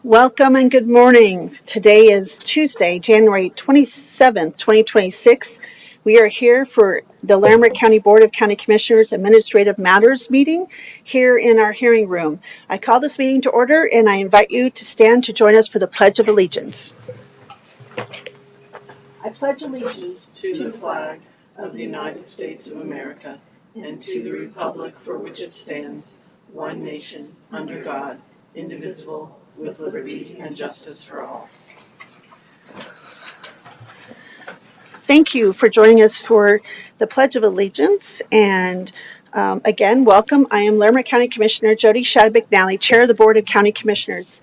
Welcome and good morning. Today is Tuesday, January 27th, 2026. We are here for the Larimer County Board of County Commissioners Administrative Matters meeting here in our hearing room. I call this meeting to order and I invite you to stand to join us for the Pledge of Allegiance. I pledge allegiance to the flag of the United States of America and to the republic for which it stands, one nation, under God, indivisible, with liberty and justice for all. Thank you for joining us for the Pledge of Allegiance. And again, welcome. I am Larimer County Commissioner Jody Shadid-McNally, Chair of the Board of County Commissioners.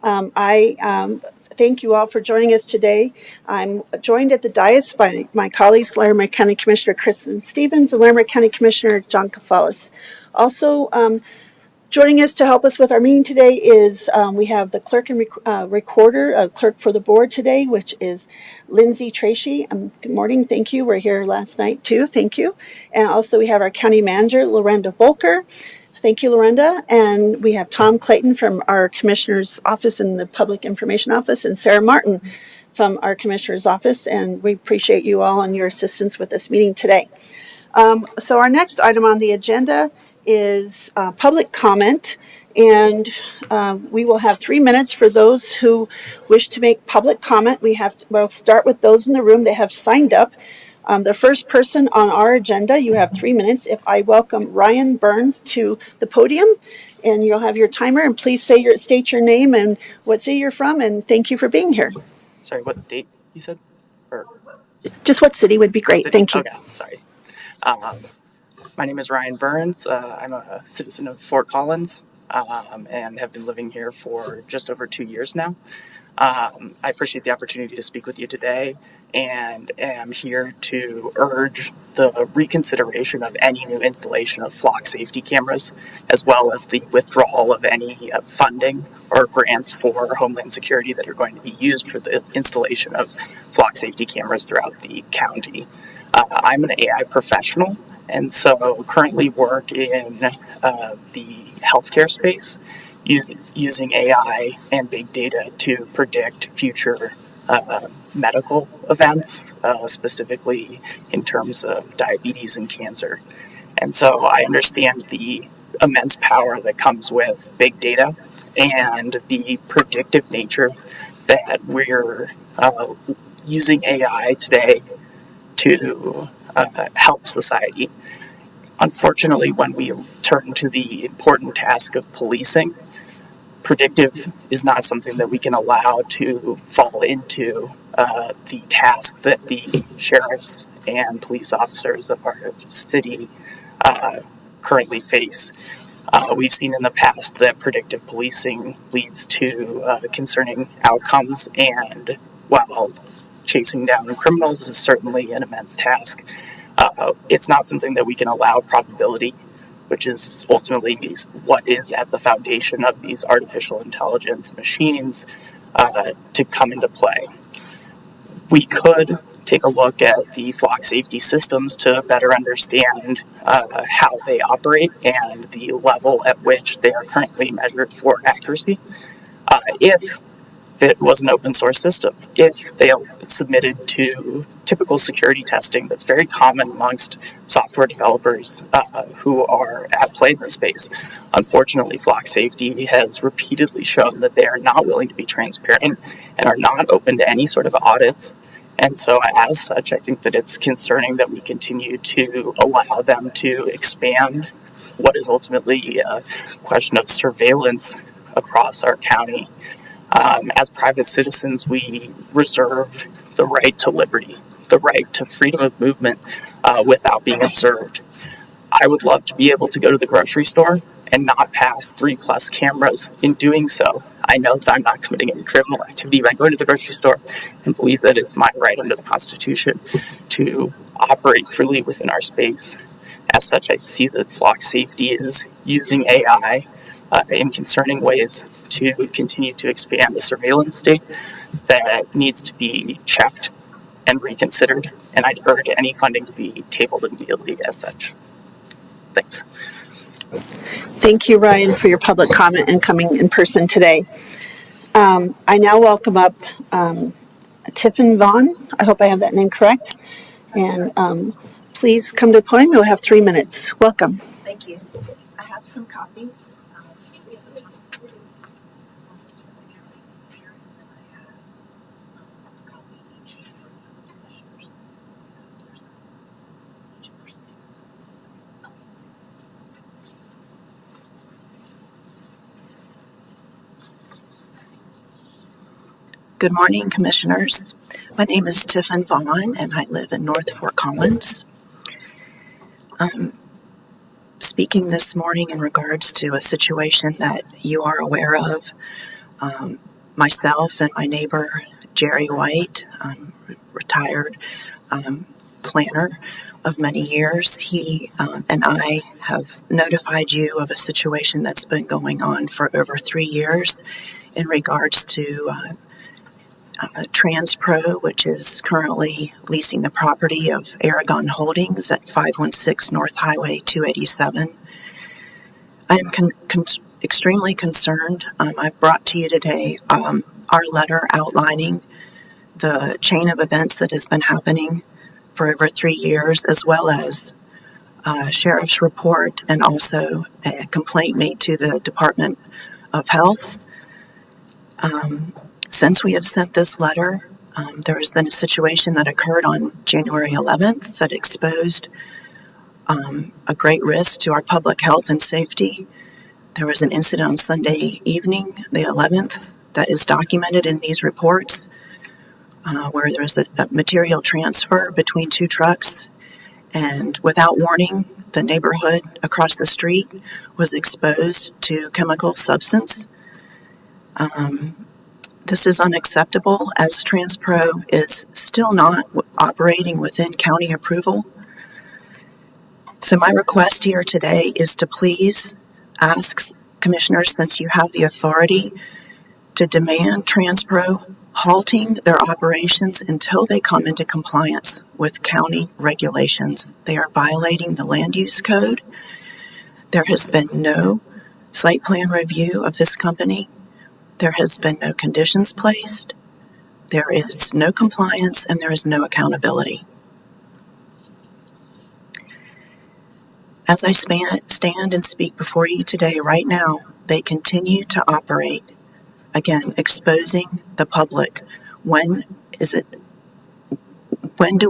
I thank you all for joining us today. I'm joined at the dais by my colleagues, Larimer County Commissioner Kristen Stevens and Larimer County Commissioner John Kafalis. Also, joining us to help us with our meeting today is we have the clerk and recorder, clerk for the board today, which is Lindsay Tracy. Good morning. Thank you. We're here last night too. Thank you. And also we have our county manager, Lorenda Volker. Thank you, Lorenda. And we have Tom Clayton from our commissioner's office in the public information office and Sarah Martin from our commissioner's office. And we appreciate you all and your assistance with this meeting today. So our next item on the agenda is public comment, and we will have 3 minutes for those who wish to make public comment. We'll start with those in the room that have signed up. The first person on our agenda, you have 3 minutes. If I welcome Ryan Burns to the podium, and you'll have your timer, and please state your name and what city you're from, and thank you for being here. Sorry, what state you said? Or just what city would be great. Thank you. Okay, sorry. My name is Ryan Burns. I'm a citizen of Fort Collins and have been living here for just over 2 years now. I appreciate the opportunity to speak with you today and am here to urge the reconsideration of any new installation of flock safety cameras, as well as the withdrawal of any funding or grants for Homeland Security that are going to be used for the installation of flock safety cameras throughout the county. I'm an AI professional, and so currently work in the healthcare space using AI and big data to predict future medical events, specifically in terms of diabetes and cancer. And so I understand the immense power that comes with big data and the predictive nature that we're using AI today to help society. Unfortunately, when we turn to the important task of policing, predictive is not something that we can allow to fall into the task that the sheriffs and police officers of our city currently face. We've seen in the past that predictive policing leads to concerning outcomes, and while chasing down criminals is certainly an immense task, it's not something that we can allow probability, which is ultimately what is at the foundation of these artificial intelligence machines, to come into play. We could take a look at the flock safety systems to better understand how they operate and the level at which they are currently measured for accuracy. If it was an open source system, if they submitted to typical security testing that's very common amongst software developers who are at play in this space. Unfortunately, flock safety has repeatedly shown that they are not willing to be transparent and are not open to any sort of audits. And so as such, I think that it's concerning that we continue to allow them to expand what is ultimately a question of surveillance across our county. As private citizens, we reserve the right to liberty, the right to freedom of movement without being observed. I would love to be able to go to the grocery store and not pass 3+ cameras. In doing so, I know that I'm not committing any criminal activity by going to the grocery store, and believe that it's my right under the Constitution to operate freely within our space. As such, I see that flock safety is using AI in concerning ways to continue to expand the surveillance state that needs to be checked and reconsidered, and I'd urge any funding to be tabled immediately as such. Thanks. Thank you, Ryan, for your public comment and coming in person today. I now welcome up Tiffin Vaughn. I hope I have that name correct. And please come to the podium. You'll have 3 minutes. Welcome. Thank you. I have some copies. Good morning, Commissioners. My name is Tiffin Vaughn, and I live in North Fort Collins. I'm speaking this morning in regards to a situation that you are aware of. Myself and my neighbor, Jerry White, retired planner of many years, he and I have notified you of a situation that's been going on for over 3 years in regards to TransPro, which is currently leasing the property of Aragon Holdings at 516 North Highway 287. I am extremely concerned. I've brought to you today our letter outlining the chain of events that has been happening for over 3 years, as well as sheriff's report and also a complaint made to the Department of Health. Since we have sent this letter, there has been a situation that occurred on January 11th that exposed a great risk to our public health and safety. There was an incident on Sunday evening, the 11th, that is documented in these reports, where there was a material transfer between 2 trucks, and without warning, the neighborhood across the street was exposed to chemical substance. This is unacceptable, as TransPro is still not operating within county approval. So my request here today is to please ask Commissioners, since you have the authority, to demand TransPro halting their operations until they come into compliance with county regulations. They are violating the land use code. There has been no site plan review of this company. There has been no conditions placed. There is no compliance, and there is no accountability. As I stand and speak before you today, right now, they continue to operate, again, exposing the public. When do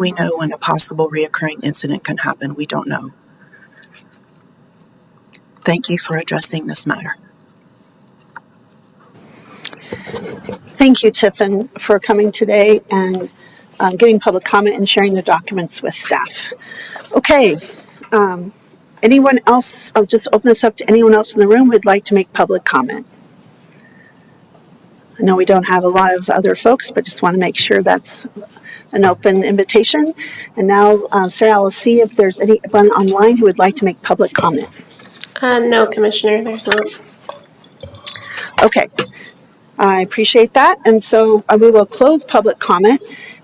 we know when a possible reoccurring incident can happen? We don't know. Thank you for addressing this matter. Thank you, Tiffin, for coming today and giving public comment and sharing the documents with staff. Okay. Anyone else? I'll just open this up to anyone else in the room who would like to make public comment. I know we don't have a lot of other folks, but just want to make sure that's an open invitation. And now, Sarah, I will see if there's anyone online who would like to make public comment. No, Commissioner, there's not. Okay. I appreciate that. And so we will close public comment,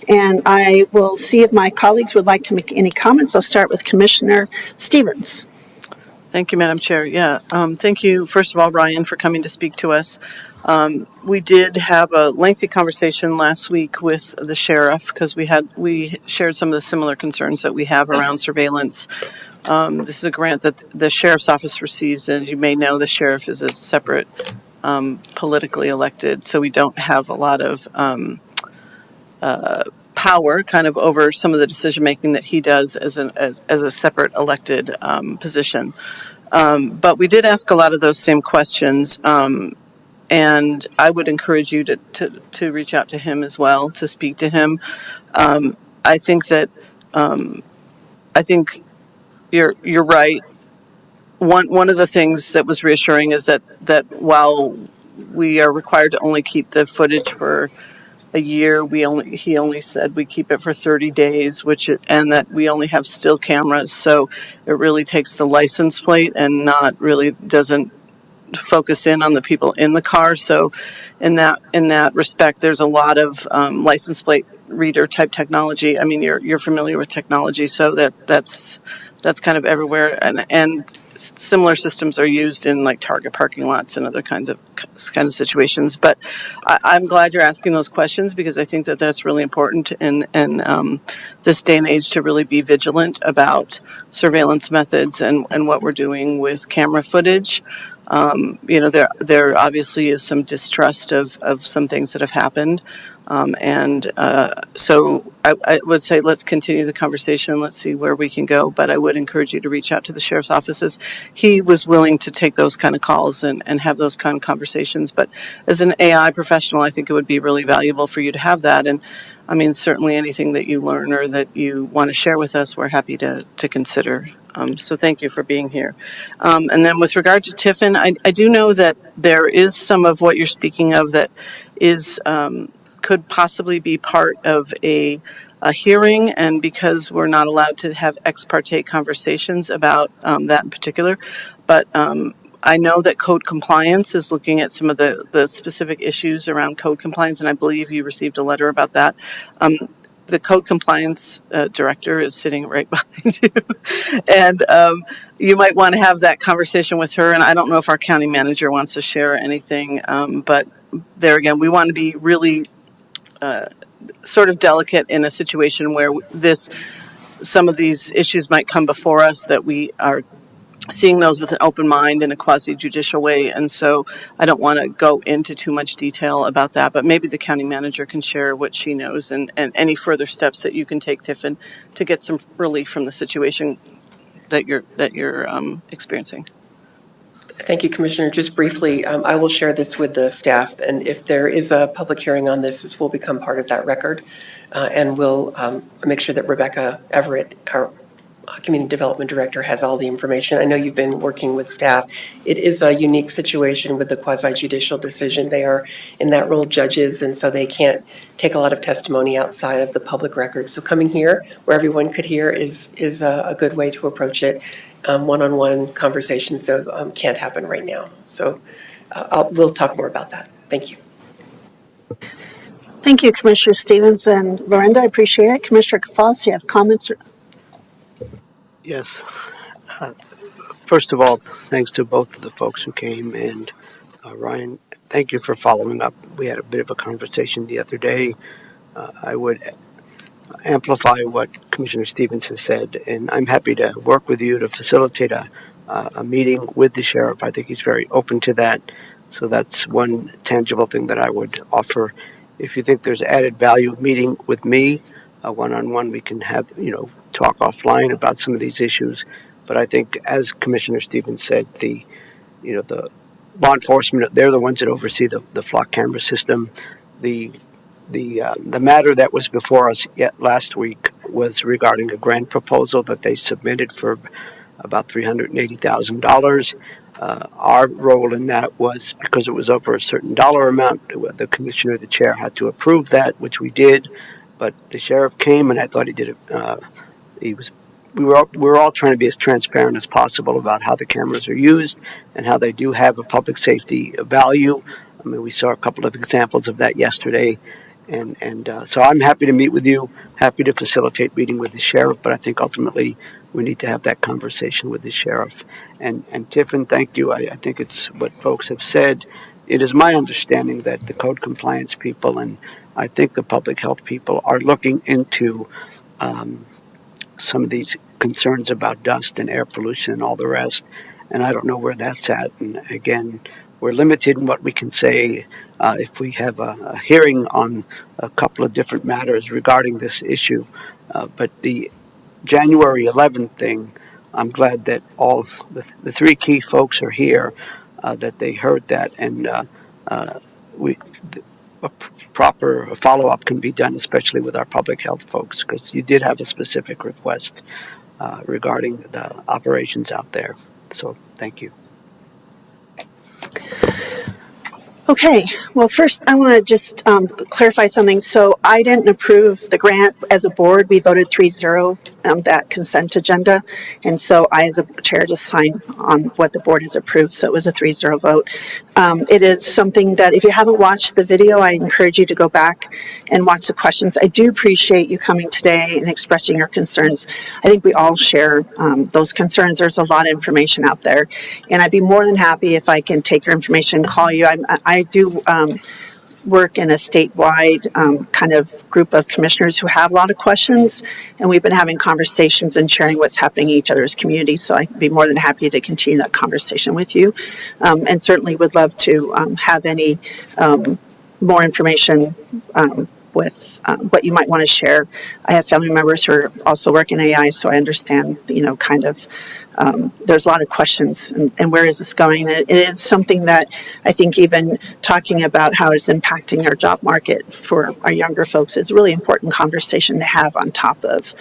and I will see if my colleagues would like to make any comments. I'll start with Commissioner Stevens. Thank you, Madam Chair. Thank you, first of all, Ryan, for coming to speak to us. We did have a lengthy conversation last week with the sheriff because we shared some of the similar concerns that we have around surveillance. This is a grant that the sheriff's office receives, and as you may know, the sheriff is a separate politically elected, so we don't have a lot of power kind of over some of the decision making that he does as a separate elected position. But we did ask a lot of those same questions, and I would encourage you to reach out to him as well, to speak to him. I think you're right. One of the things that was reassuring is that while we are required to only keep the footage for a year, he only said we keep it for 30 days, and that we only have still cameras. So it really takes the license plate and doesn't focus in on the people in the car. So in that respect, there's a lot of license plate reader type technology. I mean, you're familiar with technology, so that's that's kind of everywhere, and similar systems are used in like Target parking lots and other kinds of situations. But I'm glad you're asking those questions, because I think that that's really important in this day and age, to really be vigilant about surveillance methods and what we're doing with camera footage. There obviously is some distrust of some things that have happened. So I would say let's continue the conversation. Let's see where we can go. But I would encourage you to reach out to the sheriff's offices. He was willing to take those kind of calls and have those kind of conversations. But as an AI professional, I think it would be really valuable for you to have that. And I mean, certainly anything that you learn or that you want to share with us, we're happy to consider. So thank you for being here. And then with regard to Tiffin, I do know that there is some of what you're speaking of that is could possibly be part of a hearing, and because we're not allowed to have ex parte conversations about that in particular, but I know that code compliance is looking at some of the specific issues around code compliance, and I believe you received a letter about that. The code compliance director is sitting right behind you, and you might want to have that conversation with her. And I don't know if our county manager wants to share anything, but there again, we want to be really sort of delicate in a situation where some of these issues might come before us, that we are seeing those with an open mind in a quasi-judicial way. And so I don't want to go into too much detail about that, but maybe the county manager can share what she knows and any further steps that you can take, Tiffin, to get some relief from the situation that you're experiencing. Thank you, Commissioner. Just briefly, I will share this with the staff, and if there is a public hearing on this, this will become part of that record, and we'll make sure that Rebecca Everett, our Community Development Director, has all the information. I know you've been working with staff. It is a unique situation with the quasi-judicial decision. They are, in that role, judges, and so they can't take a lot of testimony outside of the public record. So coming here, where everyone could hear, is a good way to approach it. One-on-one conversations can't happen right now. So we'll talk more about that. Thank you. Thank you, Commissioner Stevens and Lorinda. I appreciate it. Commissioner Kafas, you have comments? Yes. First of all, thanks to both of the folks who came, and Ryan, thank you for following up. We had a bit of a conversation the other day. I would amplify what Commissioner Stevens has said, and I'm happy to work with you to facilitate a meeting with the sheriff. I think he's very open to that. So that's one tangible thing that I would offer. If you think there's added value meeting with me, one-on-one, we can have, talk offline about some of these issues. But I think, as Commissioner Stevens said, the law enforcement, they're the ones that oversee the flock camera system. The matter that was before us last week was regarding a grant proposal that they submitted for about $380,000. Our role in that was, because it was over a certain dollar amount, the commissioner, the chair, had to approve that, which we did. But the sheriff came, and I thought he did it. We were all trying to be as transparent as possible about how the cameras are used and how they do have a public safety value. I mean, we saw a couple of examples of that yesterday. And so I'm happy to meet with you, happy to facilitate meeting with the sheriff, but I think ultimately we need to have that conversation with the sheriff. And Tiffin, thank you. I think it's what folks have said. It is my understanding that the code compliance people and I think the public health people are looking into some of these concerns about dust and air pollution and all the rest. And I don't know where that's at. And again, we're limited in what we can say. If we have a hearing on a couple of different matters regarding this issue. But the January 11th thing, I'm glad that all the three key folks are here, that they heard that, and a proper follow-up can be done, especially with our public health folks, because you did have a specific request regarding the operations out there. So thank you. Okay, well, first I want to just clarify something. So I didn't approve the grant as a board. We voted 3-0 that consent agenda. And so I, as a chair, just signed on what the board has approved. So it was a 3-0 vote. It is something that if you haven't watched the video, I encourage you to go back and watch the questions. I do appreciate you coming today and expressing your concerns. I think we all share those concerns. There's a lot of information out there. And I'd be more than happy if I can take your information, call you. I do work in a statewide kind of group of commissioners who have a lot of questions, and we've been having conversations and sharing what's happening in each other's communities. So I'd be more than happy to continue that conversation with you, and certainly would love to have any more information with what you might want to share. I have family members who are also work in AI, so I understand, kind of there's a lot of questions and where is this going? It is something that I think even talking about how it's impacting our job market for our younger folks is a really important conversation to have on top of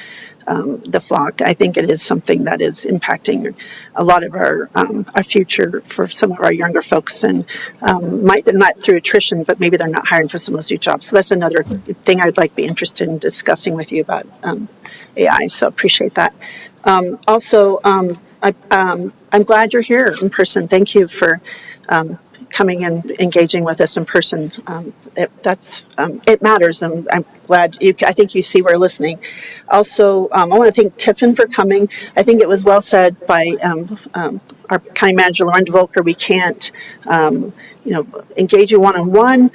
the flock. I think it is something that is impacting a lot of our future for some of our younger folks, and might not through attrition, but maybe they're not hiring for some of those new jobs. So that's another thing I'd like to be interested in discussing with you about AI. So appreciate that. Also, I'm glad you're here in person. Thank you for coming and engaging with us in person. It matters, and I'm glad I think you see we're listening. Also, I want to thank Tiffin for coming. I think it was well said by our county manager, Lauren DeVolker. We can't, engage you one-on-one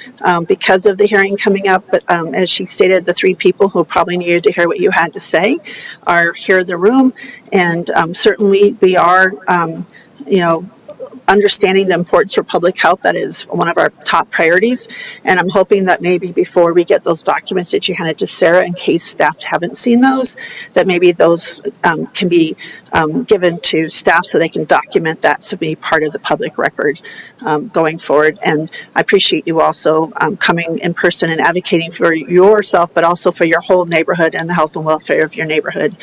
because of the hearing coming up. But as she stated, the three people who probably needed to hear what you had to say are here in the room, and certainly we are, understanding the importance for public health. That is one of our top priorities. And I'm hoping that maybe before we get those documents that you handed to Sarah, in case staff haven't seen those, that maybe those can be given to staff so they can document that to be part of the public record going forward. And I appreciate you also coming in person and advocating for yourself, but also for your whole neighborhood and the health and welfare of your neighborhood.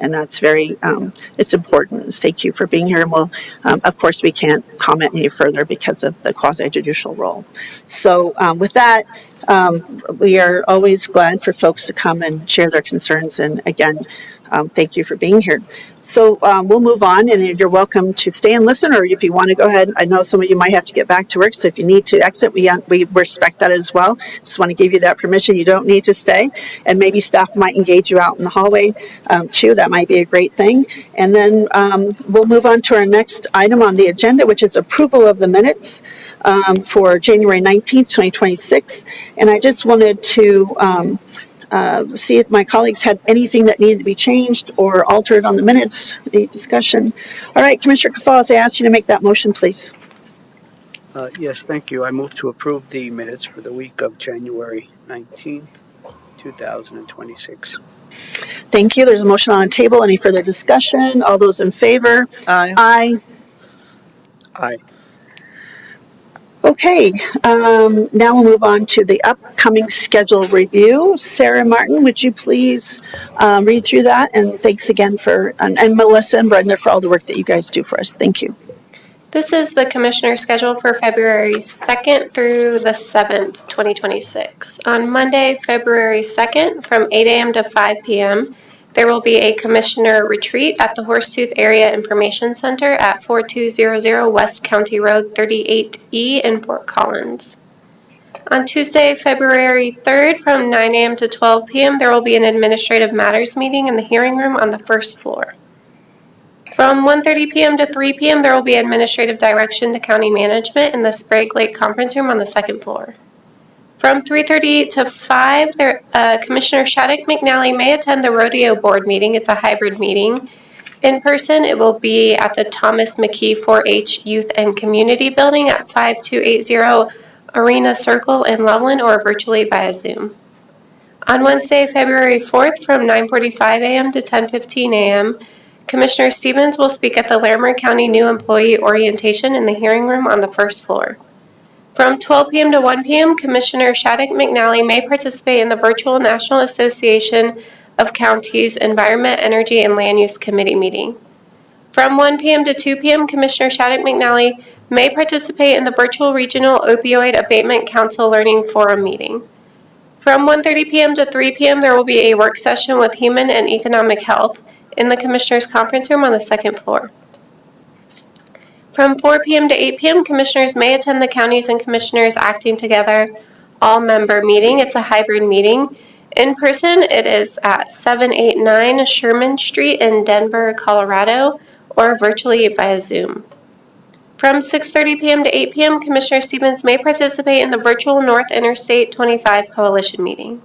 And that's very, it's important. Thank you for being here. And we'll, of course, we can't comment any further because of the quasi-judicial role. So with that, we are always glad for folks to come and share their concerns. And again, thank you for being here. So we'll move on, and you're welcome to stay and listen, or if you want to go ahead. I know some of you might have to get back to work, so if you need to exit, we respect that as well. Just want to give you that permission. You don't need to stay, and maybe staff might engage you out in the hallway too. That might be a great thing. And then we'll move on to our next item on the agenda, which is approval of the minutes for January 19th, 2026. And I just wanted to see if my colleagues had anything that needed to be changed or altered on the minutes, the discussion. All right, Commissioner Cafals, I ask you to make that motion, please. Yes, thank you. I move to approve the minutes for the week of January 19th, 2026. Thank you. There's a motion on the table. Any further discussion? All those in favor? Aye. Aye. Aye. Okay, now we'll move on to the upcoming schedule review. Sarah Martin, would you please read through that? And thanks again and Melissa and Brenda for all the work that you guys do for us. Thank you. This is the commissioner schedule for February 2nd through the 7th, 2026. On Monday, February 2nd, from 8 a.m. to 5 p.m., there will be a commissioner retreat at the Horsetooth Area Information Center at 4200 West County Road 38E in Fort Collins. On Tuesday, February 3rd, from 9 a.m. to 12 p.m., there will be an administrative matters meeting in the hearing room on the first floor. From 1:30 p.m. to 3 p.m., there will be administrative direction to county management in the Sprague Lake Conference Room on the second floor. From 3:30 to 5, Commissioner Shattuck McNally may attend the Rodeo Board meeting. It's a hybrid meeting. In person, it will be at the Thomas McKee 4-H Youth and Community Building at 5280 Arena Circle in Loveland, or virtually via Zoom. On Wednesday, February 4th, from 9:45 a.m. to 10:15 a.m., Commissioner Stevens will speak at the Larimer County New Employee Orientation in the hearing room on the first floor. From 12 p.m. to 1 p.m., Commissioner Shattuck McNally may participate in the virtual National Association of Counties Environment, Energy, and Land Use Committee meeting. From 1 p.m. to 2 p.m., Commissioner Shattuck McNally may participate in the virtual Regional Opioid Abatement Council Learning Forum meeting. From 1:30 p.m. to 3 p.m., there will be a work session with Human and Economic Health in the Commissioners' Conference Room on the second floor. From 4 p.m. to 8 p.m., Commissioners may attend the Counties and Commissioners Acting Together all-member meeting. It's a hybrid meeting. In person, it is at 789 Sherman Street in Denver, Colorado, or virtually via Zoom. From 6:30 p.m. to 8 p.m., Commissioner Stevens may participate in the virtual North Interstate 25 Coalition meeting.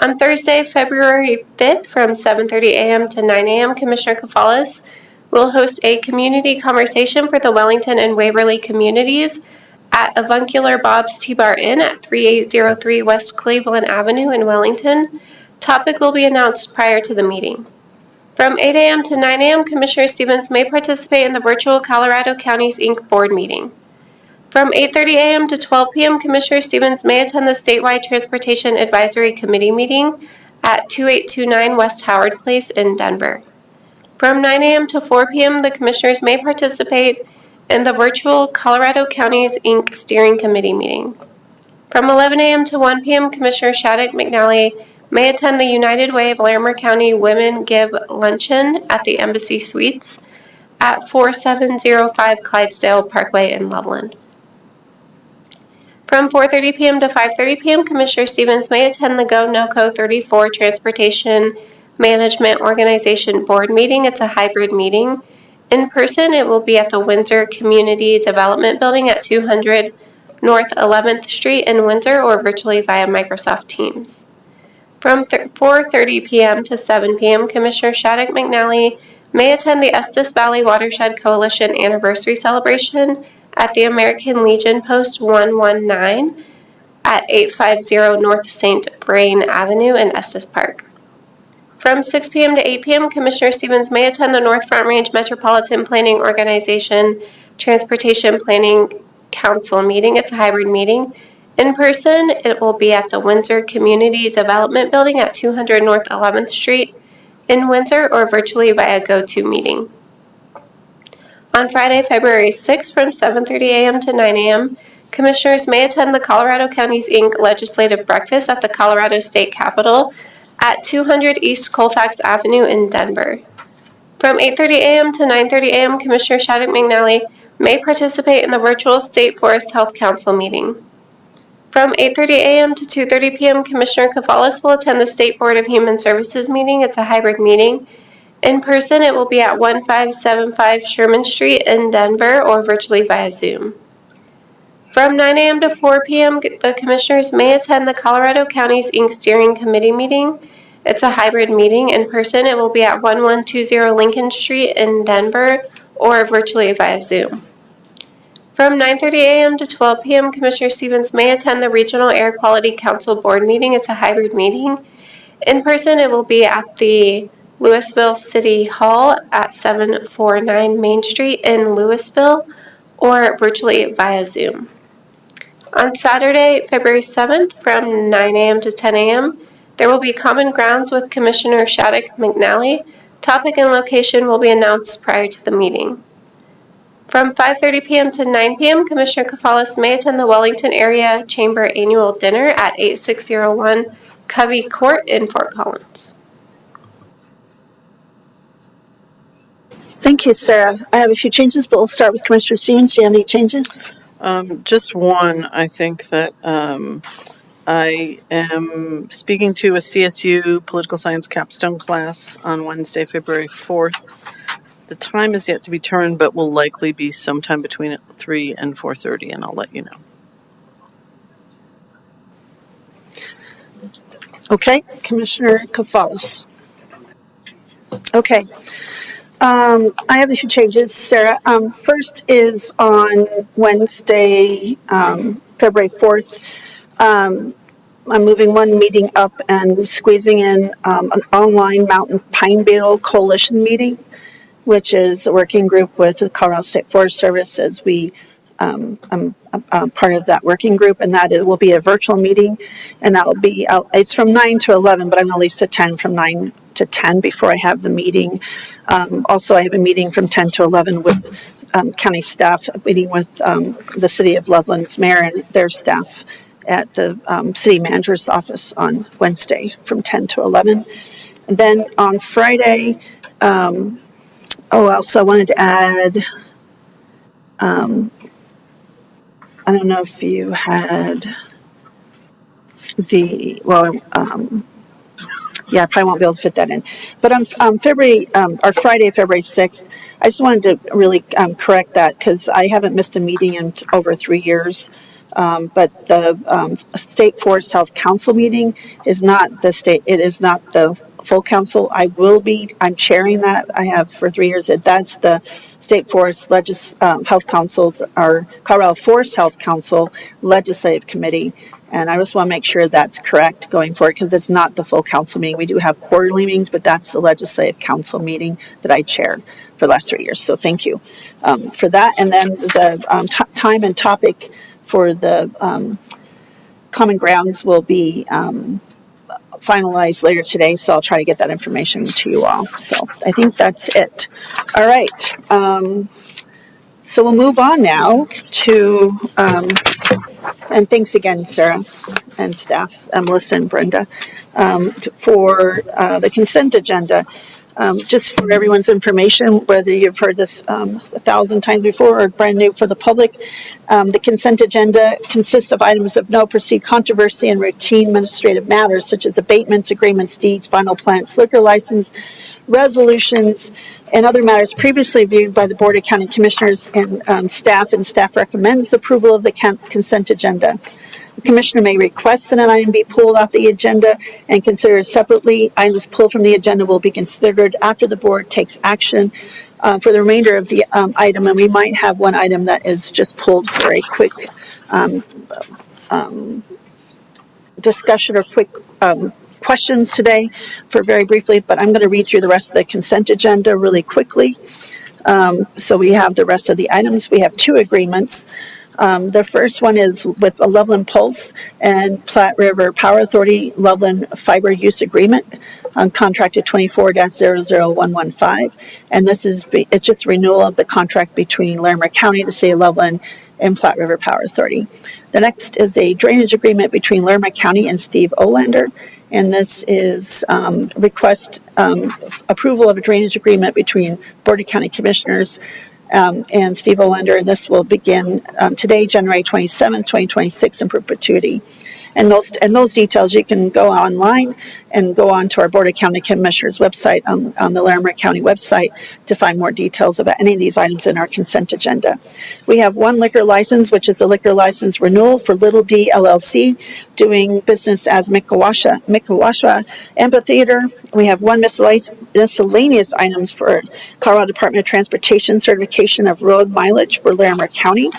On Thursday, February 5th, from 7:30 a.m. to 9 a.m., Commissioner Kafalas will host a community conversation for the Wellington and Waverly communities at Avuncular Bob's T-Bar Inn at 3803 West Cleveland Avenue in Wellington. Topic will be announced prior to the meeting. From 8 a.m. to 9 a.m., Commissioner Stevens may participate in the virtual Colorado Counties, Inc. board meeting. From 8:30 a.m. to 12 p.m., Commissioner Stevens may attend the Statewide Transportation Advisory Committee meeting at 2829 West Howard Place in Denver. From 9 a.m. to 4 p.m., the Commissioners may participate in the virtual Colorado Counties, Inc. Steering Committee meeting. From 11 a.m. to 1 p.m., Commissioner Shattuck McNally may attend the United Way of Larimer County Women Give Luncheon at the Embassy Suites at 4705 Clydesdale Parkway in Loveland. From 4:30 p.m. to 5:30 p.m., Commissioner Stevens may attend the Go NoCo 34 Transportation Management Organization Board meeting. It's a hybrid meeting. In person, it will be at the Windsor Community Development Building at 200 North 11th Street in Windsor, or virtually via Microsoft Teams. From 4:30 p.m. to 7 p.m., Commissioner Shattuck McNally may attend the Estes Valley Watershed Coalition Anniversary Celebration at the American Legion Post 119 at 850 North St. Vrain Avenue in Estes Park. From 6 p.m. to 8 p.m., Commissioner Stevens may attend the North Front Range Metropolitan Planning Organization Transportation Planning Council meeting. It's a hybrid meeting. In person, it will be at the Windsor Community Development Building at 200 North 11th Street in Windsor, or virtually via GoToMeeting. On Friday, February 6th, from 7:30 a.m. to 9 a.m., Commissioners may attend the Colorado Counties, Inc. Legislative Breakfast at the Colorado State Capitol at 200 East Colfax Avenue in Denver. From 8:30 a.m. to 9:30 a.m., Commissioner Shattuck McNally may participate in the virtual State Forest Health Council meeting. From 8:30 a.m. to 2:30 p.m., Commissioner Kafalas will attend the State Board of Human Services meeting. It's a hybrid meeting. In person, it will be at 1575 Sherman Street in Denver, or virtually via Zoom. From 9 a.m. to 4 p.m., the Commissioners may attend the Colorado Counties, Inc. Steering Committee meeting. It's a hybrid meeting. In person, it will be at 1120 Lincoln Street in Denver, or virtually via Zoom. From 9:30 a.m. to 12 p.m., Commissioner Stevens may attend the Regional Air Quality Council Board meeting. It's a hybrid meeting. In person, it will be at the Louisville City Hall at 749 Main Street in Louisville, or virtually via Zoom. On Saturday, February 7th, from 9 a.m. to 10 a.m., there will be Common Grounds with Commissioner Shattuck McNally. Topic and location will be announced prior to the meeting. From 5:30 p.m. to 9 p.m., Commissioner Kafalas may attend the Wellington Area Chamber Annual Dinner at 8601 Covey Court in Fort Collins. Thank you, Sarah. I have a few changes, but we'll start with Commissioner Stevens. Do you have any changes? Just one. I think that I am speaking to a CSU political science capstone class on Wednesday, February 4th. The time is yet to be determined, but will likely be sometime between 3 and 4:30, and I'll let you know. Okay, Commissioner Kafalas. Okay. I have a few changes, Sarah. First is on Wednesday, February 4th. I'm moving one meeting up and squeezing in an online mountain pine beetle coalition meeting, which is a working group with the Colorado State Forest Service, as I'm part of that working group, and that it will be a virtual meeting, and that will be it's from 9 to 11, but I'm at least at 10 from 9 to 10 before I have the meeting. Also, I have a meeting from 10 to 11 with county staff meeting with the city of Loveland's mayor and their staff at the city manager's office on Wednesday from 10 to 11. And then on Friday, also I wanted to add, I don't know if you had I probably won't be able to fit that in. But on Friday, February 6th, I just wanted to really correct that because I haven't missed a meeting in over 3 years. But the State Forest Health Council meeting is not it is not the full council. I'm chairing that. I have for 3 years. That's the State Forest Health Council's, or Colorado Forest Health Council Legislative Committee. And I just want to make sure that's correct going forward because it's not the full council meeting. We do have quarterly meetings, but that's the Legislative Council meeting that I chaired for the last 3 years. So thank you for that. And then the time and topic for the Common Grounds will be finalized later today, so I'll try to get that information to you all. So I think that's it. All right. So we'll move on now to, and thanks again, Sarah and staff, Melissa and Brenda, for the consent agenda. Just for everyone's information, whether you've heard this 1,000 times before or brand new for the public, the consent agenda consists of items of no perceived controversy and routine administrative matters such as abatements, agreements, deeds, final plans, liquor license, resolutions, and other matters previously viewed by the Board of County Commissioners and staff recommends approval of the consent agenda. The Commissioner may request that an item be pulled off the agenda and considered separately. Items pulled from the agenda will be considered after the Board takes action for the remainder of the item, and we might have one item that is just pulled for a quick discussion or quick questions today for very briefly, but I'm going to read through the rest of the consent agenda really quickly. So we have the rest of the items. We have 2 agreements. The first one is with Loveland Pulse and Platte River Power Authority Loveland Fiber Use Agreement, contracted 24-00115. And this is it's just renewal of the contract between Larimer County, the city of Loveland, and Platte River Power Authority. The next is a drainage agreement between Larimer County and Steve Olander. And this is request approval of a drainage agreement between Board of County Commissioners and Steve Olander. And this will begin today, January 27th, 2026, in perpetuity. And those details, you can go online and go on to our Board of County Commissioners website on the Larimer County website to find more details about any of these items in our consent agenda. We have 1 liquor license, which is a liquor license renewal for Little D LLC, doing business as Mikawasha Amphitheater. We have 1 miscellaneous items for Colorado Department of Transportation certification of road mileage for Larimer County.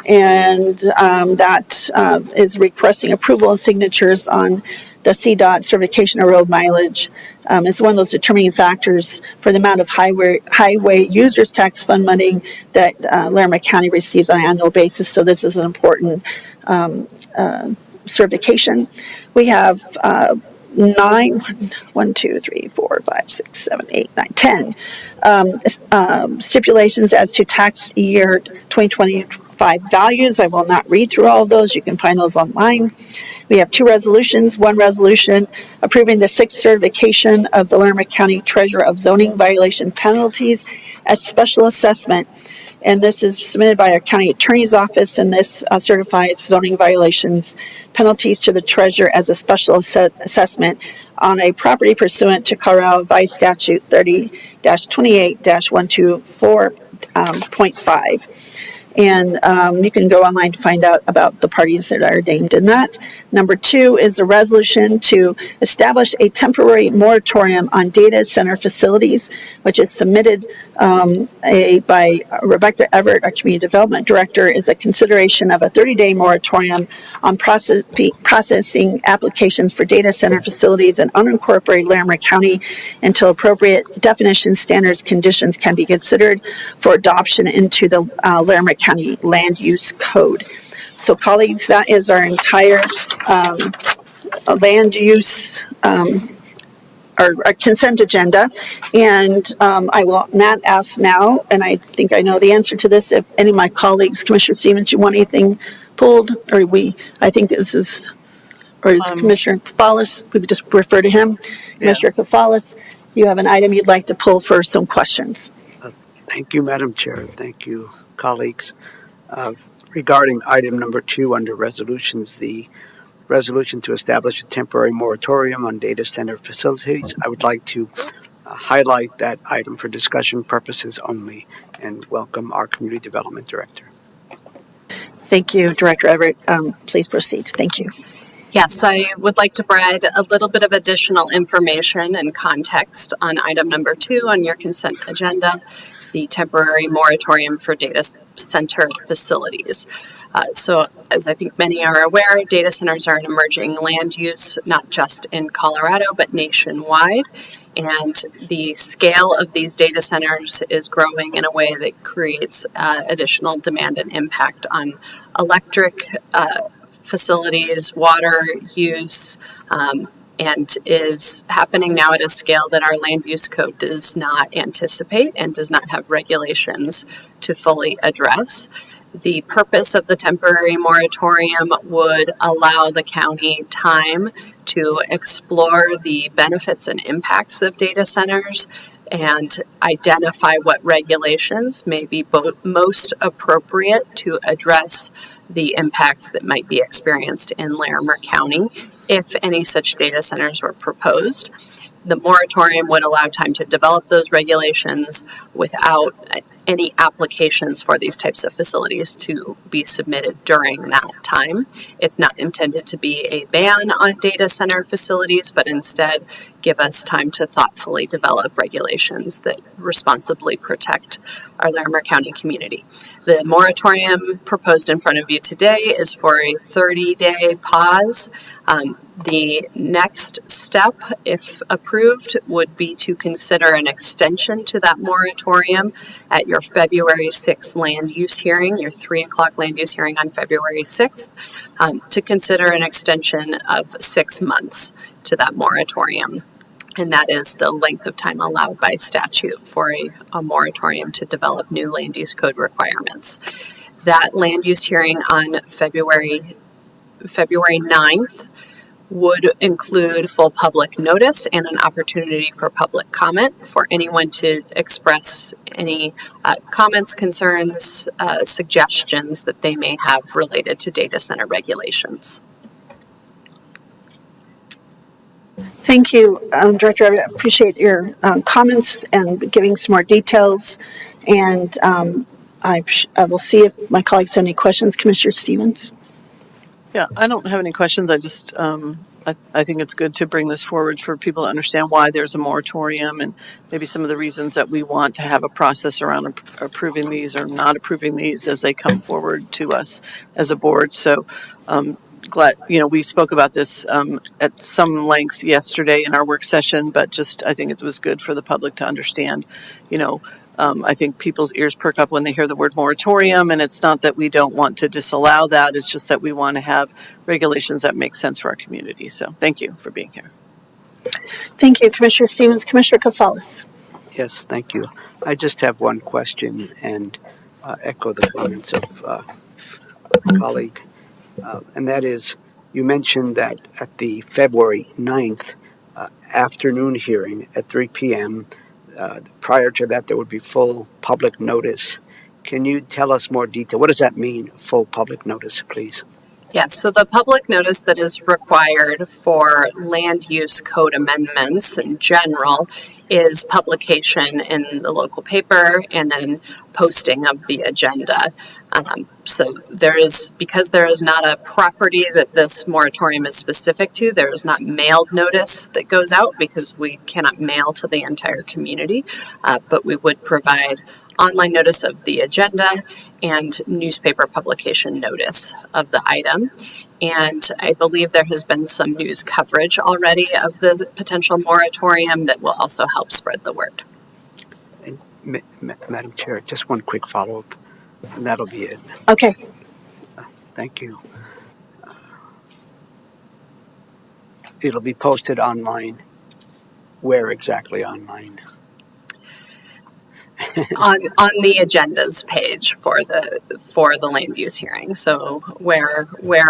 And that is requesting approval and signatures on the CDOT certification of road mileage. Is one of those determining factors for the amount of highway users tax fund money that Larimer County receives on an annual basis. So this is an important certification. We have 10 stipulations as to tax year 2025 values. I will not read through all of those. You can find those online. We have 2 resolutions. 1 resolution approving the 6th certification of the Larimer County Treasurer of Zoning Violation Penalties as special assessment. And this is submitted by our county attorney's office, and this certifies zoning violations penalties to the treasurer as a special assessment on a property pursuant to Colorado Vice Statute 30-28-124.5. And you can go online to find out about the parties that are named in that. Number 2 is a resolution to establish a temporary moratorium on data center facilities, which is submitted by Rebecca Everett, our Community Development Director, is a consideration of a 30-day moratorium on processing applications for data center facilities in unincorporated Larimer County until appropriate definition, standards, conditions can be considered for adoption into the Larimer County Land Use Code. So colleagues, that is our entire land use, our our consent agenda. And I will not ask now, and I think I know the answer to this, if any of my colleagues, Commissioner Stevens, you want anything pulled, or I think this is, or is Commissioner Kefaulis, we would just refer to him. Commissioner Kefaulis, you have an item you'd like to pull for some questions. Thank you, Madam Chair. Thank you, colleagues. Regarding item number 2 under resolutions, the resolution to establish a temporary moratorium on data center facilities, I would like to highlight that item for discussion purposes only and welcome our Community Development Director. Thank you, Director Everett. Please proceed. Thank you. Yes, I would like to provide a little bit of additional information and context on item number 2 on your consent agenda, the temporary moratorium for data center facilities. So as I think many are aware, data centers are an emerging land use, not just in Colorado, but nationwide. And the scale of these data centers is growing in a way that creates additional demand and impact on electric facilities, water use, and is happening now at a scale that our land use code does not anticipate and does not have regulations to fully address. The purpose of the temporary moratorium would allow the county time to explore the benefits and impacts of data centers and identify what regulations may be most appropriate to address the impacts that might be experienced in Larimer County if any such data centers were proposed. The moratorium would allow time to develop those regulations without any applications for these types of facilities to be submitted during that time. It's not intended to be a ban on data center facilities, but instead give us time to thoughtfully develop regulations that responsibly protect our Larimer County community. The moratorium proposed in front of you today is for a 30-day pause. The next step, if approved, would be to consider an extension to that moratorium at your February 6th land use hearing, your 3 o'clock land use hearing on February 6th, to consider an extension of 6 months to that moratorium. And that is the length of time allowed by statute for a moratorium to develop new land use code requirements. That land use hearing on February 9th would include full public notice and an opportunity for public comment for anyone to express any comments, concerns, suggestions that they may have related to data center regulations. Thank you, Director. I appreciate your comments and giving some more details. And I will see if my colleagues have any questions. Commissioner Stevens? Yeah, I don't have any questions. I just, I think it's good to bring this forward for people to understand why there's a moratorium and maybe some of the reasons that we want to have a process around approving these or not approving these as they come forward to us as a board. So, glad, we spoke about this at some length yesterday in our work session, but just I think it was good for the public to understand, I think people's ears perk up when they hear the word moratorium, and it's not that we don't want to disallow that. It's just that we want to have regulations that make sense for our community. So thank you for being here. Thank you, Commissioner Stevens. Commissioner Kefaulis? Yes, thank you. I just have one question and echo the comments of my colleague. And that is, you mentioned that at the February 9th afternoon hearing at 3 p.m., prior to that, there would be full public notice. Can you tell us more detail? What does that mean, full public notice, please? Yes, so the public notice that is required for land use code amendments in general is publication in the local paper and then posting of the agenda. So because there is not a property that this moratorium is specific to, there is not mailed notice that goes out because we cannot mail to the entire community, but we would provide online notice of the agenda and newspaper publication notice of the item. And I believe there has been some news coverage already of the potential moratorium that will also help spread the word. And, Madam Chair, just one quick follow-up, and that'll be it. Okay. Thank you. It'll be posted online where exactly online? On the agendas page for the land use hearing. So where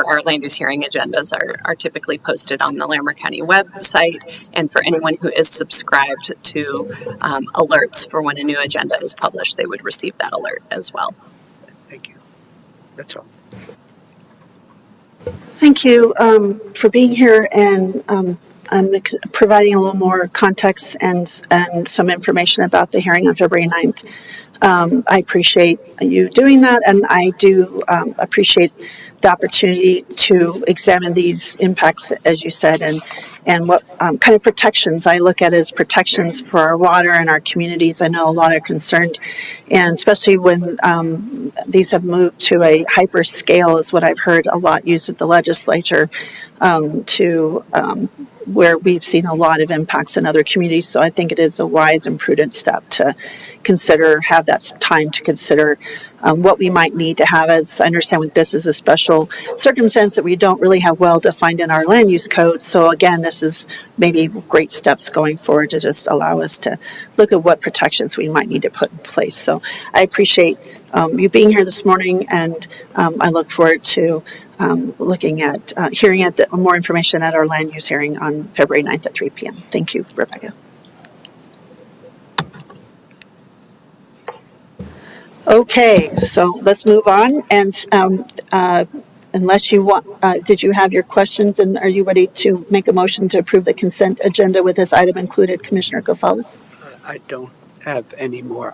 our land use hearing agendas are typically posted on the Larimer County website, and for anyone who is subscribed to alerts for when a new agenda is published, they would receive that alert as well. Thank you. That's all. Thank you for being here, and I'm providing a little more context and some information about the hearing on February 9th. I appreciate you doing that, and I do appreciate the opportunity to examine these impacts, as you said, and what kind of protections I look at as protections for our water and our communities. I know a lot are concerned, and especially when these have moved to a hyper scale, is what I've heard a lot used at the legislature, to where we've seen a lot of impacts in other communities. So I think it is a wise and prudent step to have that time to consider what we might need to have. As I understand, with this is a special circumstance that we don't really have well defined in our land use code. So again, this is maybe great steps going forward to just allow us to look at what protections we might need to put in place. So I appreciate you being here this morning, and I look forward to looking at hearing more information at our land use hearing on February 9th at 3 p.m. Thank you, Rebecca. Okay, so let's move on. And unless you want, did you have your questions, and are you ready to make a motion to approve the consent agenda with this item included, Commissioner Gonzalez? I don't have any more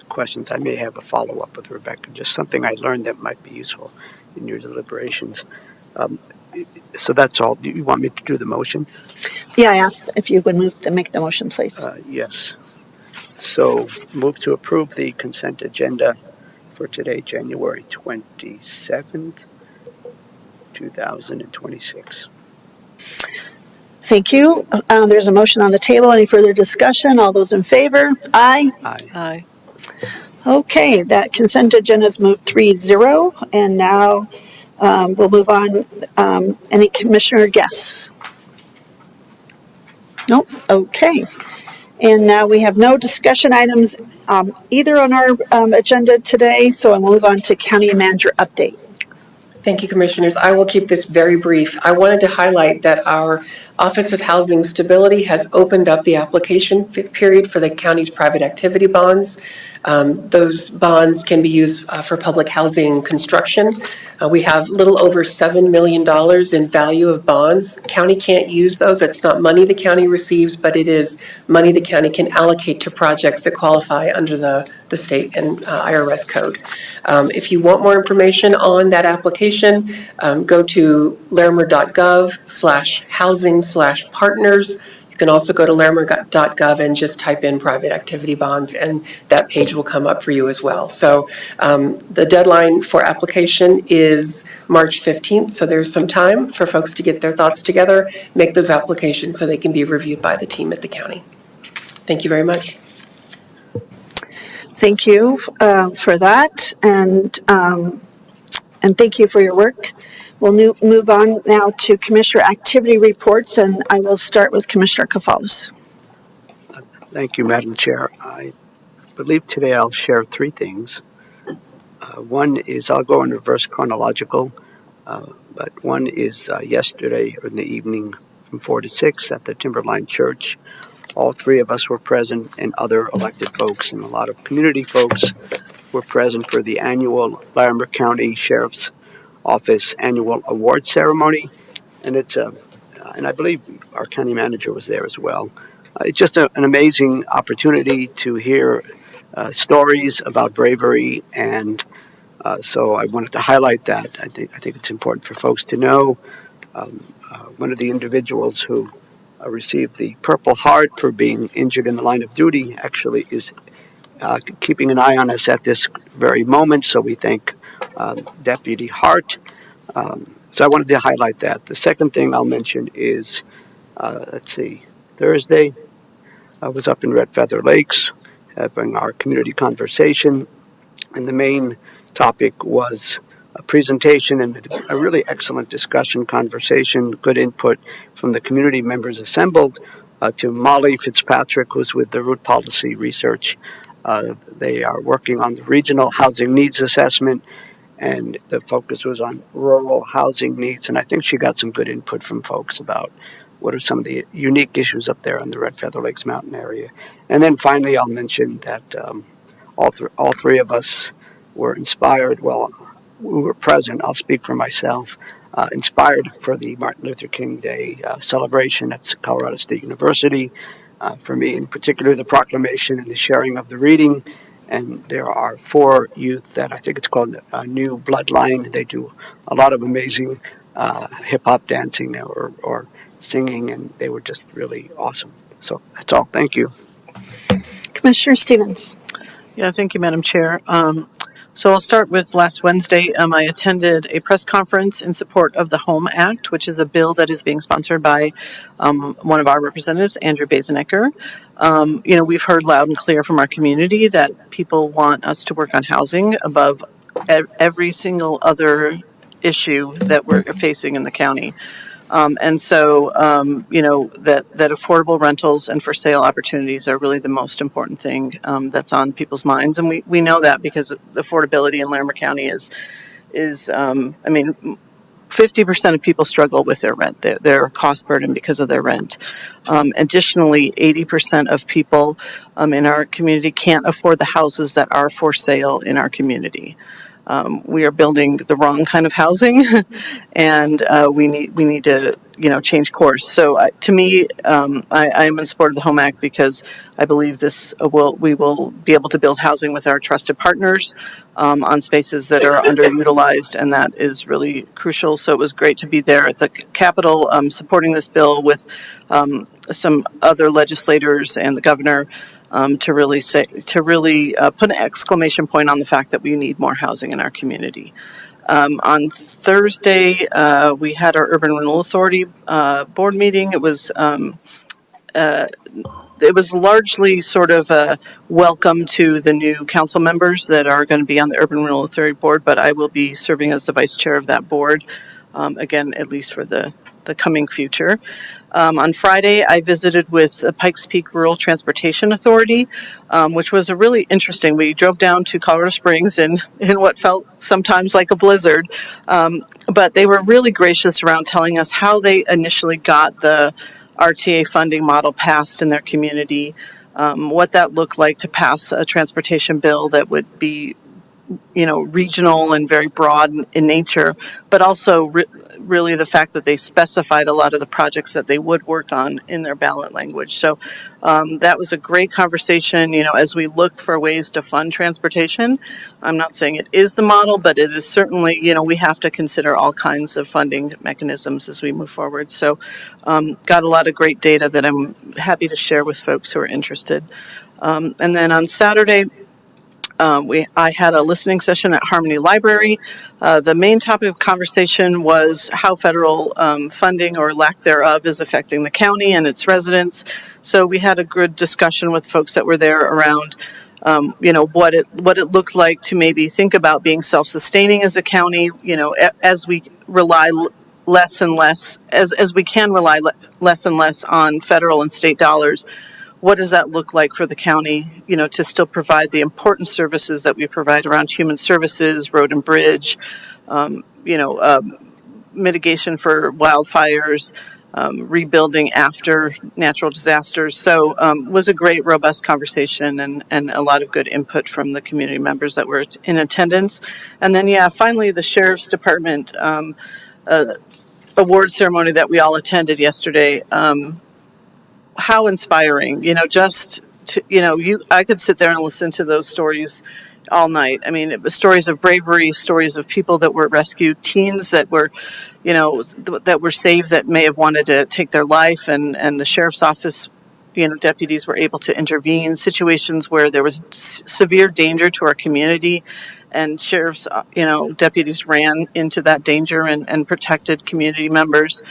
questions. I may have a follow-up with Rebecca, just something I learned that might be useful in your deliberations. So that's all. Do you want me to do the motion? Yeah, I asked if you would make the motion, please. Yes. So move to approve the consent agenda for today, January 27th, 2026. Thank you. There's a motion on the table. Any further discussion? All those in favor? Aye. Aye. Okay, that consent agenda has moved 3-0, and now we'll move on. Any commissioner guests? Nope. Okay. And now we have no discussion items either on our agenda today, so I'll move on to county manager update. Thank you, Commissioners. I will keep this very brief. I wanted to highlight that our Office of Housing Stability has opened up the application period for the county's private activity bonds. Those bonds can be used for public housing construction. We have a little over $7 million in value of bonds. County can't use those. It's not money the county receives, but it is money the county can allocate to projects that qualify under the state and IRS code. If you want more information on that application, go to larimer.gov/housing/partners. You can also go to larimer.gov and just type in private activity bonds, and that page will come up for you as well. So the deadline for application is March 15th, so there's some time for folks to get their thoughts together, make those applications so they can be reviewed by the team at the county. Thank you very much. Thank you for that, and thank you for your work. We'll move on now to Commissioner activity reports, and I will start with Commissioner Kafalos. Thank you, Madam Chair. I believe today I'll share three things. One is I'll go in reverse chronological, but one is yesterday or in the evening from 4 to 6 at the Timberline Church. All three of us were present, and other elected folks and a lot of community folks were present for the annual Larimer County Sheriff's Office annual award ceremony. And and I believe our county manager was there as well. It's just an amazing opportunity to hear stories about bravery, and so I wanted to highlight that. I think it's important for folks to know. One of the individuals who received the Purple Heart for being injured in the line of duty actually is keeping an eye on us at this very moment, so we thank Deputy Hart. So I wanted to highlight that. The second thing I'll mention is, Thursday, I was up in Red Feather Lakes having our community conversation, and the main topic was a presentation and a really excellent discussion, conversation, good input from the community members assembled to Molly Fitzpatrick, who's with the Root Policy Research. They are working on the regional housing needs assessment, and the focus was on rural housing needs. And I think she got some good input from folks about what are some of the unique issues up there in the Red Feather Lakes Mountain area. And then finally, I'll mention that all three of us were inspired. Well, we were present. I'll speak for myself. Inspired for the Martin Luther King Day celebration at Colorado State University. For me, in particular, the proclamation and the sharing of the reading. And there are 4 youth that I think it's called New Bloodline. They do a lot of amazing hip hop dancing or singing, and they were just really awesome. So that's all. Thank you. Commissioner Stevens. Yeah, thank you, Madam Chair. So I'll start with last Wednesday. I attended a press conference in support of the HOME Act, which is a bill that is being sponsored by one of our representatives, Andrew Bazenecker. We've heard loud and clear from our community that people want us to work on housing above every single other issue that we're facing in the county. That affordable rentals and for sale opportunities are really the most important thing that's on people's minds. And we know that because affordability in Larimer County is 50% of people struggle with their rent, their cost burden because of their rent. Additionally, 80% of people in our community can't afford the houses that are for sale in our community. We are building the wrong kind of housing, and we need to change course. So to me, I am in support of the HOME Act because I believe we will be able to build housing with our trusted partners on spaces that are underutilized, and that is really crucial. So it was great to be there at the Capitol supporting this bill with some other legislators and the governor. To really put an exclamation point on the fact that we need more housing in our community. On Thursday, we had our Urban Renewal Authority board meeting. It was largely sort of a welcome to the new council members that are going to be on the Urban Renewal Authority board, but I will be serving as the vice chair of that board, again, at least for the coming future. On Friday, I visited with the Pikes Peak Rural Transportation Authority, which was a really interesting. We drove down to Colorado Springs in what felt sometimes like a blizzard, but they were really gracious around telling us how they initially got the RTA funding model passed in their community, what that looked like to pass a transportation bill that would be regional and very broad in nature, but also really the fact that they specified a lot of the projects that they would work on in their ballot language. So that was a great conversation, as we look for ways to fund transportation. I'm not saying it is the model, but it is certainly, we have to consider all kinds of funding mechanisms as we move forward. So got a lot of great data that I'm happy to share with folks who are interested. And then on Saturday, I had a listening session at Harmony Library. The main topic of conversation was how federal funding or lack thereof is affecting the county and its residents. So we had a good discussion with folks that were there around, what it looked like to maybe think about being self-sustaining as a county, as we rely less and less, as we can rely less and less on federal and state dollars. What does that look like for the county, to still provide the important services that we provide around human services, road and bridge, mitigation for wildfires, rebuilding after natural disasters. So it was a great, robust conversation and a lot of good input from the community members that were in attendance. And then, finally, the Sheriff's Department award ceremony that we all attended yesterday. How inspiring, just to, I could sit there and listen to those stories all night. I mean, it was stories of bravery, stories of people that were rescued, teens that were, that were saved that may have wanted to take their life, and the sheriff's office, deputies were able to intervene, situations where there was severe danger to our community, and sheriff's, deputies ran into that danger and protected community members.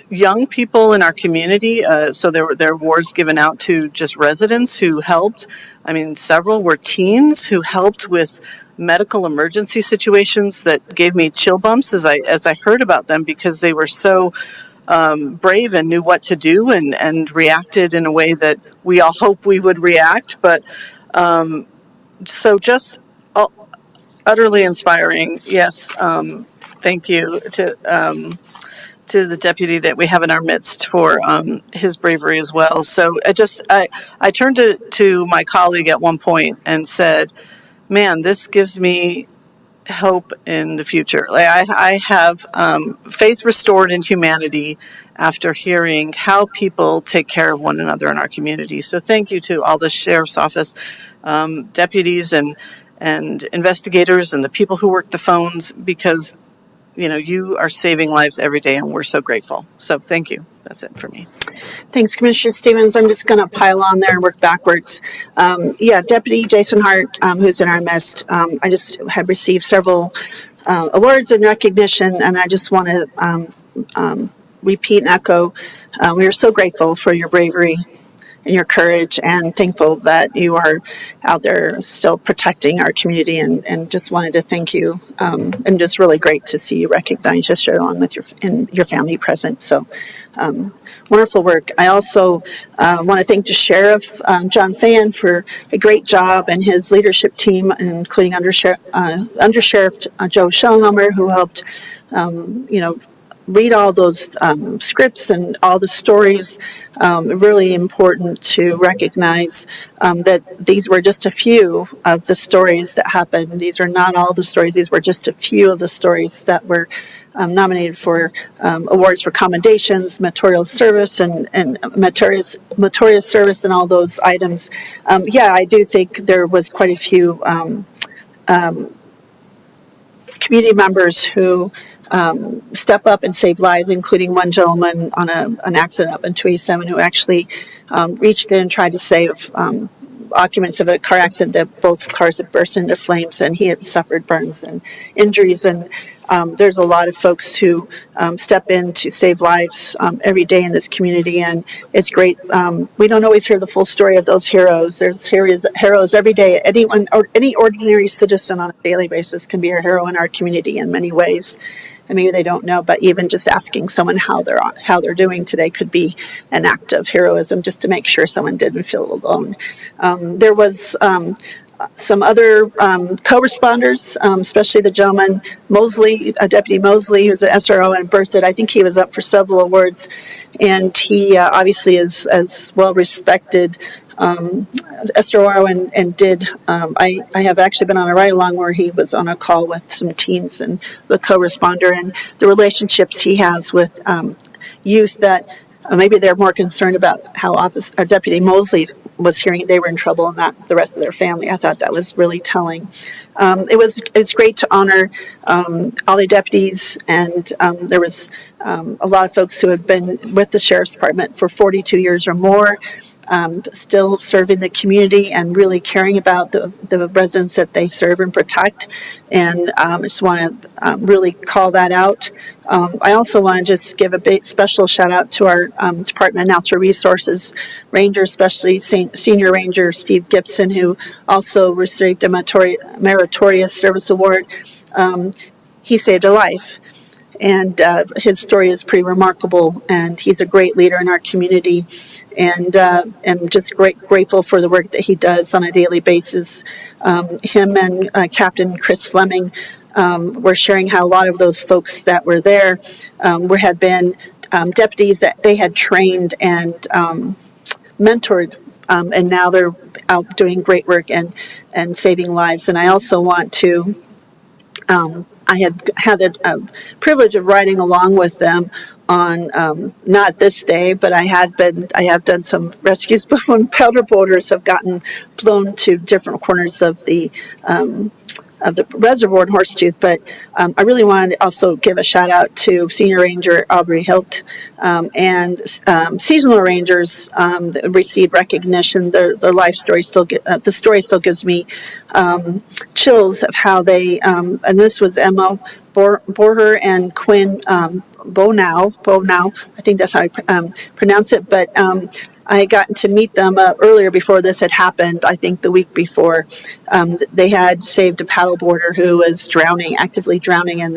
Young people in our community, so there were awards given out to just residents who helped. I mean, several were teens who helped with medical emergency situations that gave me chill bumps as I heard about them, because they were so brave and knew what to do and reacted in a way that we all hope we would react. But so just utterly inspiring. Yes. Thank you to the deputy that we have in our midst for his bravery as well. So I turned to my colleague at one point and said, man, this gives me hope in the future. Like I have faith restored in humanity after hearing how people take care of one another in our community. So thank you to all the sheriff's office deputies and investigators and the people who work the phones, because you are saving lives every day, and we're so grateful. So thank you. That's it for me. Thanks, Commissioner Stevens. I'm just going to pile on there and work backwards. Deputy Jason Hart, who's in our midst, I just have received several awards and recognition, and I just want to repeat and echo, we are so grateful for your bravery and your courage, and thankful that you are out there still protecting our community, and just wanted to thank you, and just really great to see you recognized yesterday along with your family present. So wonderful work. I also want to thank the Sheriff, John Fan, for a great job, and his leadership team, including Undersheriff Joe Schellhammer, who helped read all those scripts and all the stories. Really important to recognize that these were just a few of the stories that happened. These are not all the stories. These were just a few of the stories that were nominated for awards for commendations, meritorious service, and meritorious service, and all those items. I do think there was quite a few community members who step up and save lives, including one gentleman on an accident up in 287 who actually reached in and tried to save occupants of a car accident that both cars had burst into flames, and he had suffered burns and injuries. And there's a lot of folks who step in to save lives every day in this community, and it's great. We don't always hear the full story of those heroes. There's heroes every day. Anyone or any ordinary citizen on a daily basis can be a hero in our community in many ways. And maybe they don't know, but even just asking someone how they're doing today could be an act of heroism, just to make sure someone didn't feel alone. There was some other co-responders, especially the gentleman Mosley, Deputy Mosley, who's an SRO in Berthoud. I think he was up for several awards, and he obviously is as well respected SRO and did. I have actually been on a ride-along where he was on a call with some teens and the co-responder, and the relationships he has with youth that maybe they're more concerned about how Deputy Mosley was hearing they were in trouble and not the rest of their family. I thought that was really telling. It's great to honor all the deputies, and there was a lot of folks who have been with the Sheriff's Department for 42 years or more, still serving the community and really caring about the residents that they serve and protect. And I just want to really call that out. I also want to just give a big special shout out to our Department of Natural Resources Ranger, especially Senior Ranger Steve Gibson, who also received a meritorious service award. He saved a life, and his story is pretty remarkable, and he's a great leader in our community, and just grateful for the work that he does on a daily basis. Him and Captain Chris Fleming were sharing how a lot of those folks that were there had been deputies that they had trained and mentored, and now they're out doing great work and saving lives. And I also want to I had the privilege of riding along with them on not this day, but I have done some rescues, but when powder boulders have gotten blown to different corners of the reservoir in Horsetooth. But I really wanted to also give a shout out to Senior Ranger Aubrey Hilt and seasonal rangers that received recognition. Their life story the story still gives me chills of how they, and this was Emma Borher and Quinn Bonow, I think that's how I pronounce it, but I had gotten to meet them earlier before this had happened. I think the week before, they had saved a paddleboarder who was actively drowning, and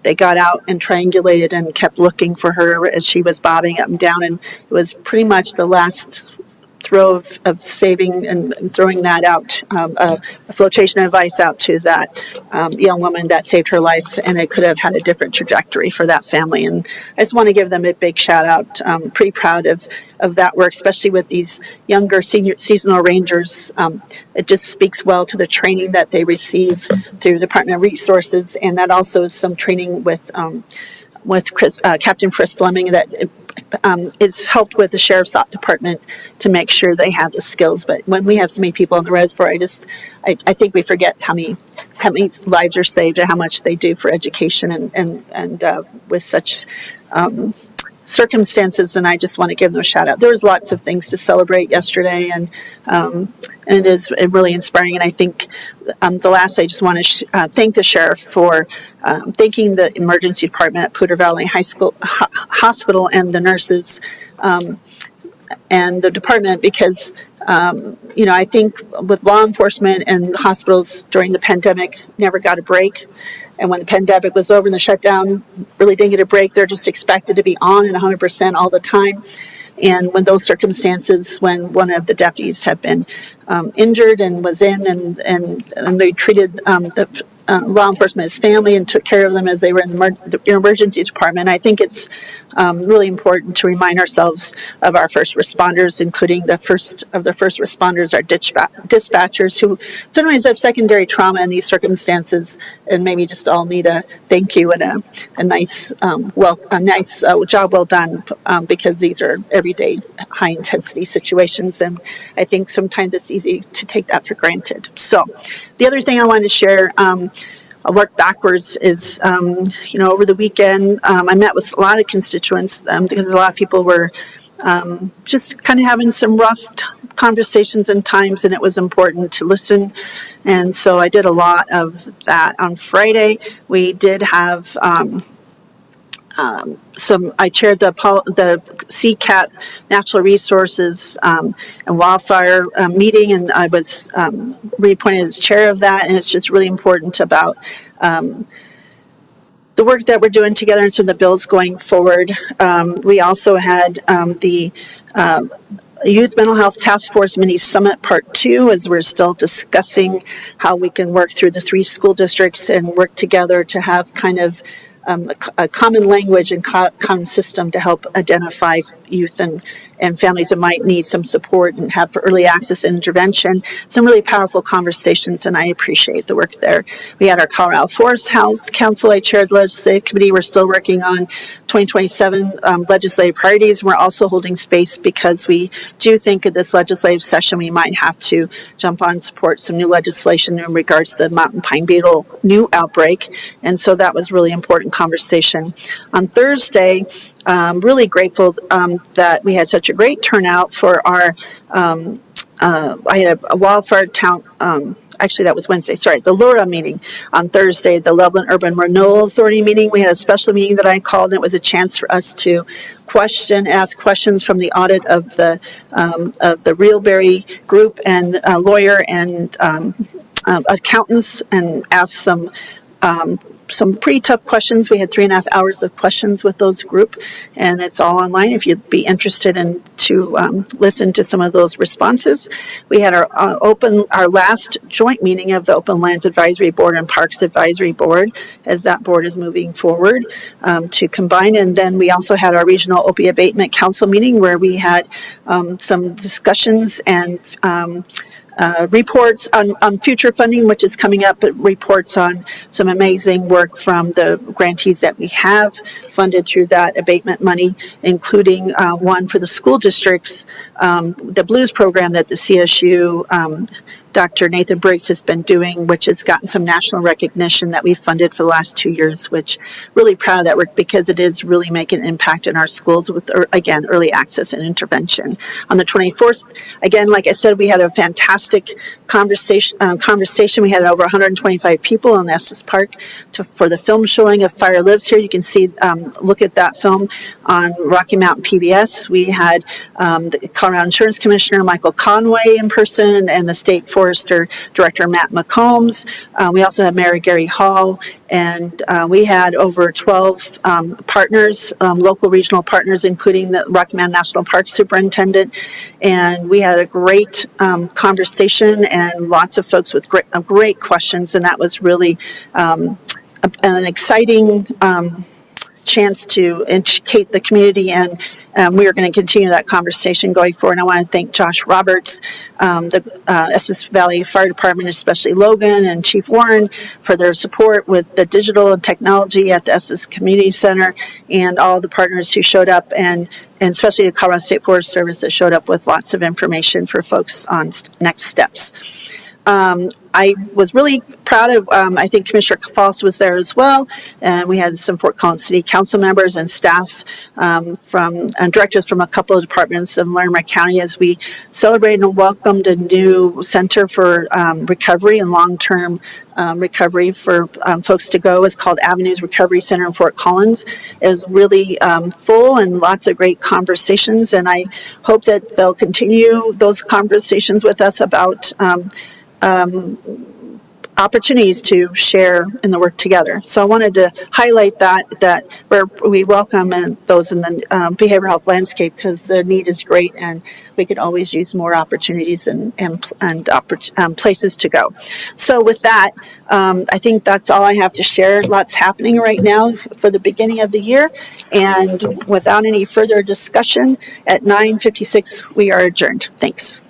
they got out and triangulated and kept looking for her as she was bobbing up and down, and it was pretty much the last throw of saving and throwing that out, a flotation device out to that young woman that saved her life, and it could have had a different trajectory for that family. And I just want to give them a big shout out. Pretty proud of that work, especially with these younger senior seasonal rangers. It just speaks well to the training that they receive through the Department of Resources, and that also is some training with Captain Chris Fleming that is helped with the Sheriff's Department to make sure they have the skills. But when we have so many people in the reservoir, I think we forget how many lives are saved and how much they do for education and with such circumstances, and I just want to give them a shout out. There was lots of things to celebrate yesterday, and it is really inspiring. And I think the last, I just want to thank the sheriff for thanking the emergency department at Poudre Valley Hospital and the nurses and the department, because I think with law enforcement and hospitals during the pandemic never got a break. And when the pandemic was over and the shutdown really didn't get a break, they're just expected to be on and 100% all the time. And when those circumstances, when one of the deputies had been injured and was in, and they treated the law enforcement as family and took care of them as they were in the emergency department. I think it's really important to remind ourselves of our first responders, including the first responders, our dispatchers, who sometimes have secondary trauma in these circumstances, and maybe just all need a thank you and a nice job well done, because these are everyday high intensity situations, and I think sometimes it's easy to take that for granted. So, the other thing I wanted to share. I'll work backwards is, over the weekend, I met with a lot of constituents because a lot of people were just kind of having some rough conversations and times, and it was important to listen. And so I did a lot of that. On Friday, we did have I chaired the CCAT Natural Resources and Wildfire meeting, and I was reappointed as chair of that. And it's just really important about the work that we're doing together and some of the bills going forward. We also had the Youth Mental Health Task Force Mini Summit Part 2, as we're still discussing how we can work through the 3 school districts and work together to have kind of a common language and common system to help identify youth and families that might need some support and have for early access and intervention. Some really powerful conversations, and I appreciate the work there. We had our Colorado Forest Health Council. I chaired the legislative committee. We're still working on 2027 legislative priorities. We're also holding space because we do think in this legislative session we might have to jump on and support some new legislation in regards to the mountain pine beetle new outbreak, and so that was really important conversation. On Thursday, really grateful that we had such a great turnout for our, I had a wildfire town, actually that was Wednesday, sorry, the LURA meeting. On Thursday, the Loveland Urban Renewal Authority meeting, we had a special meeting that I called, and it was a chance for us to ask questions from the audit of the Realberry Group and lawyer and accountants, and ask some pretty tough questions. We had 3.5 hours of questions with those group, and it's all online if you'd be interested in to listen to some of those responses. We had our last joint meeting of the Open Lands Advisory Board and Parks Advisory Board, as that board is moving forward to combine. And then we also had our Regional Opioid Abatement Council meeting, where we had some discussions and reports on future funding, which is coming up, but reports on some amazing work from the grantees that we have funded through that abatement money, including one for the school districts, the Blues program that the CSU Dr. Nathan Briggs has been doing, which has gotten some national recognition that we've funded for the last 2 years, which really proud of that work because it is really making an impact in our schools with, again, early access and intervention. On the 24th, again, like I said, we had a fantastic conversation. We had over 125 people in Estes Park for the film showing of Fire Lives Here. You can see, look at that film on Rocky Mountain PBS. We had the Colorado Insurance Commissioner Michael Conway in person, and the state Forester Director Matt McCombs. We also had Mayor Gary Hall, and we had over 12 partners, local regional partners, including the Rocky Mountain National Park Superintendent. And we had a great conversation and lots of folks with great questions, and that was really an exciting chance to educate the community, and we are going to continue that conversation going forward. And I want to thank Josh Roberts, the Estes Valley Fire Department, especially Logan and Chief Warren, for their support with the digital and technology at the Estes Community Center, and all the partners who showed up, and especially the Colorado State Forest Service that showed up with lots of information for folks on next steps. I was really proud of, I think Commissioner Foss was there as well, and we had some Fort Collins City Council members and staff and directors from a couple of departments of Larimer County as we celebrated and welcomed a new center for recovery and long-term recovery for folks to go. It's called Avenues Recovery Center in Fort Collins. It was really full and lots of great conversations, and I hope that they'll continue those conversations with us about opportunities to share in the work together. So I wanted to highlight that where we welcome those in the behavioral health landscape, because the need is great and we could always use more opportunities and places to go. So with that, I think that's all I have to share. Lots happening right now for the beginning of the year, and without any further discussion, at 9:56 we are adjourned. Thanks.